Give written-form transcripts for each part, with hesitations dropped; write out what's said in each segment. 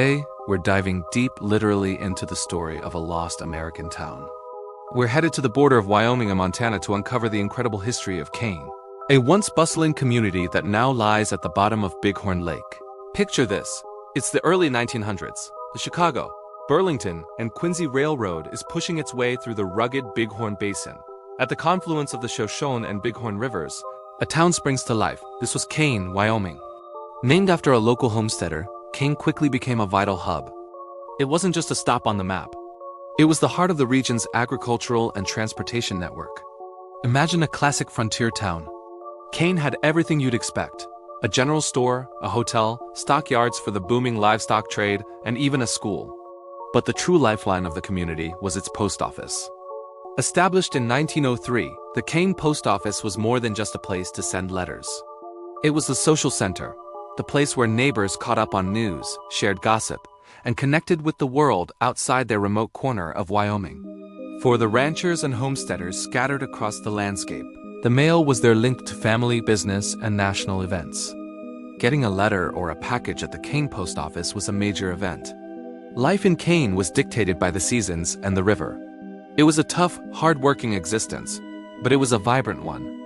Today, we're diving deep literally into the story of a lost American town. We're headed to the border of Wyoming and Montana to uncover the incredible history of Kane, a once bustling community that now lies at the bottom of Bighorn Lake. Picture this. It's the early 1900s. The Chicago, Burlington, and Quincy Railroad is pushing its way through the rugged Bighorn Basin. At the confluence of the Shoshone and Bighorn rivers, a town springs to life. This was Kane, Wyoming. Named after a local homesteader, Kane quickly became a vital hub. It wasn't just a stop on the map. It was the heart of the region's agricultural and transportation network. Imagine a classic frontier town. Kane had everything you'd expect: a general store, a hotel, stockyards for the booming livestock trade, and even a school. But the true lifeline of the community was its post office. Established in 1903, the Kane Post Office was more than just a place to send letters. It was the social center, the place where neighbors caught up on news, shared gossip, and connected with the world outside their remote corner of Wyoming. For the ranchers and homesteaders scattered across the landscape, the mail was their link to family, business, and national events. Getting a letter or a package at the Kane Post Office was a major event. Life in Kane was dictated by the seasons and the river. It was a tough, hard-working existence, but it was a vibrant one.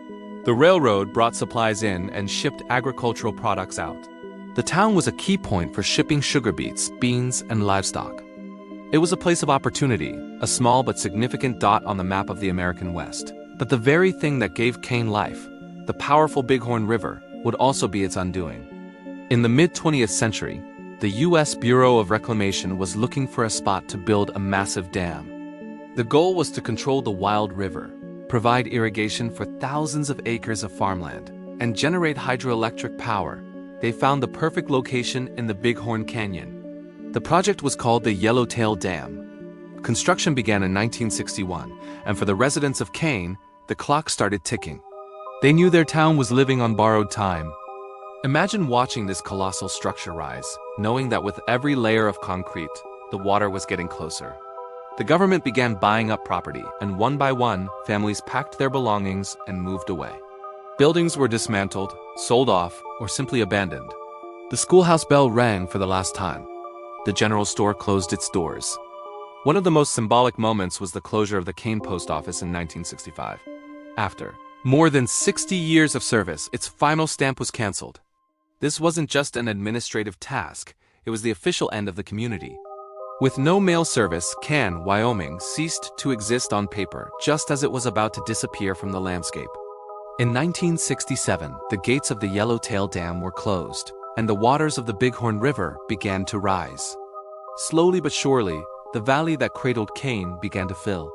The railroad brought supplies in and shipped agricultural products out. The town was a key point for shipping sugar beets, beans, and livestock. It was a place of opportunity, a small but significant dot on the map of the American West. But the very thing that gave Kane life, the powerful Bighorn River, would also be its undoing. In the mid-20th century, the U.S. Bureau of Reclamation was looking for a spot to build a massive dam. The goal was to control the wild river, provide irrigation for thousands of acres of farmland, and generate hydroelectric power. They found the perfect location in the Bighorn Canyon. The project was called the Yellowtail Dam. Construction began in 1961, and for the residents of Kane, the clock started ticking. They knew their town was living on borrowed time. Imagine watching this colossal structure rise, knowing that with every layer of concrete, the water was getting closer. The government began buying up property, and one by one, families packed their belongings and moved away. Buildings were dismantled, sold off, or simply abandoned. The schoolhouse bell rang for the last time. The general store closed its doors. One of the most symbolic moments was the closure of the Kane Post Office in 1965. After more than 60 years of service, its final stamp was canceled. This wasn't just an administrative task, it was the official end of the community. With no mail service, Kane, Wyoming, ceased to exist on paper, just as it was about to disappear from the landscape. In 1967, the gates of the Yellowtail Dam were closed, and the waters of the Bighorn River began to rise. Slowly but surely, the valley that cradled Kane began to fill.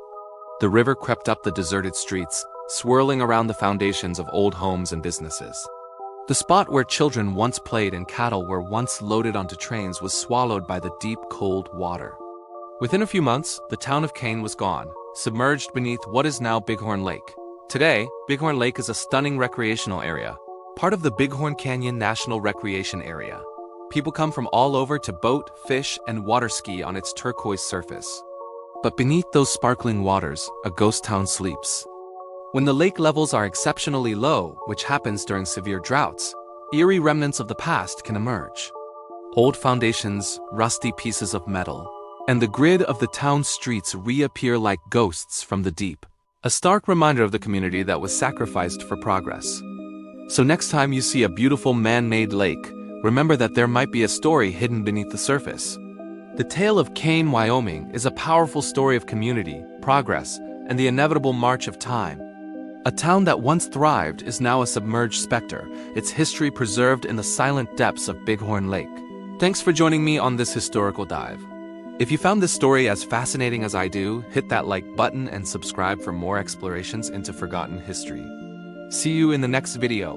The river crept up the deserted streets, swirling around the foundations of old homes and businesses. The spot where children once played and cattle were once loaded onto trains was swallowed by the deep, cold water. Within a few months, the town of Kane was gone, submerged beneath what is now Bighorn Lake. Today, Bighorn Lake is a stunning recreational area, part of the Bighorn Canyon National Recreation Area. People come from all over to boat, fish, and water ski on its turquoise surface. But beneath those sparkling waters, a ghost town sleeps. When the lake levels are exceptionally low, which happens during severe droughts, eerie remnants of the past can emerge. Old foundations, rusty pieces of metal, and the grid of the town's streets reappear like ghosts from the deep. A stark reminder of the community that was sacrificed for progress. So next time you see a beautiful man-made lake, remember that there might be a story hidden beneath the surface. The tale of Kane, Wyoming is a powerful story of community, progress, and the inevitable march of time. A town that once thrived is now a submerged specter, its history preserved in the silent depths of Bighorn Lake. Thanks for joining me on this historical dive. If you found this story as fascinating as I do, hit that like button and subscribe for more explorations into forgotten history. See you in the next video.